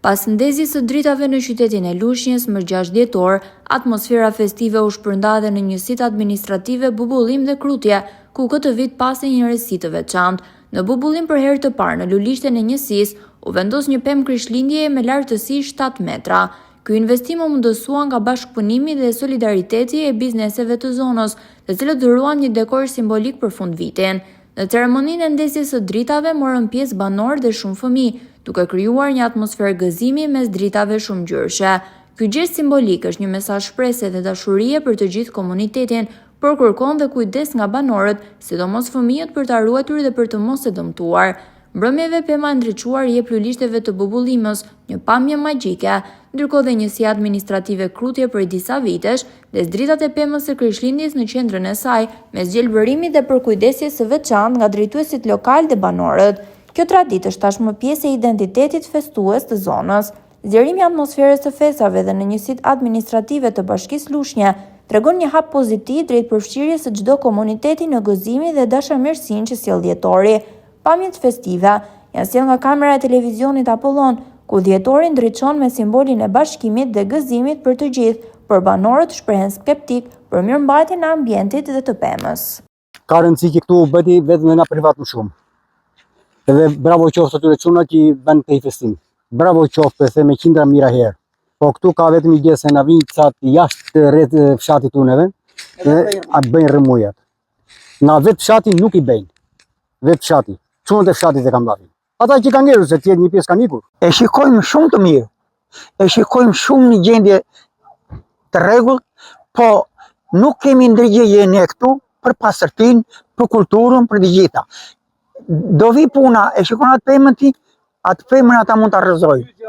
Pas ndezjes së dritave në qytetin e Lushnjës më 6 dhjetor, atmosfera festive u shpërnda edhe në njësitë administrative Bubullim dhe Krutje, ku këtë vit pasi një resi të veçantë. Në Bubullim për herë të parë në lulishten e njësisë u vendos një pemë krishtlindjeje me lartësi 7 metra. Ky investim u mundësua nga bashkëpunimi dhe solidariteti e bizneseve të zonës, të cilët dhuruan një dekor simbolik për fundvitin. Në ceremoninë e ndezjes së dritave morën pjesë banorë dhe shumë fëmijë, duke krijuar një atmosferë gëzimi mes dritave shumëngjyrëshe. Ky gest simbolik është një mesazh shpresë dhe dashurie për të gjithë komunitetin, por kërkon dhe kujdes nga banorët, sidomos fëmijët, për të ruajtur dhe për të mos e dëmtuar. Mbrëmjeve pema e ndriçuar jep lulishteve të Bubullimës një pamje magjike, ndërkohë dhe njësia administrative Krutje prej disa vitesh dhe dritat e pemës së Krishtlindjes në qendrën e saj, me zgjelbërimit dhe përkujdesjes së veçantë nga drejtuesit lokal dhe banorët. Kjo traditë është tashmë pjesë e identitetit festues të zonës. Zgjerimi i atmosferës së festave dhe në njësitë administrative të Bashkisë Lushnje tregon një hap pozitiv drejt përfshirjes së çdo komuniteti në gëzimin dhe dashamirësinë që sjell dhjetori. Pamjet festive janë sjellë nga kamera e televizionit Apollon, ku dhjetori ndriçon me simbolin e bashkimit dhe gëzimit për të gjithë, por banorët shprehen skeptik për mirëmbajtjen e ambientit dhe të pemës. Ka rëndësi që këtu u bëti vetëm nga privat më shumë. Edhe bravo qoftë atyre çuna që bën këtë festim. Bravo qoftë se me qindra mijëra herë. Po këtu ka vetëm një gjë se na vinë ca jashtë rreth fshatit tuneve, a bëjnë rrëmujat. Na vetë fshati nuk i bëjnë. Vetë fshati. Çunat e fshatit e kanë marrë. Ata që kanë ngerur se tjetër një pjesë kanë ikur. E shikojmë shumë të mirë. E shikojmë shumë një gjendje të rregullt, po nuk kemi ndërgjegje ne këtu për pastërtinë, për kulturën, për të gjitha. Do vi puna, e shikon atë pemën ti, atë pemën ata mund ta rrëzojnë.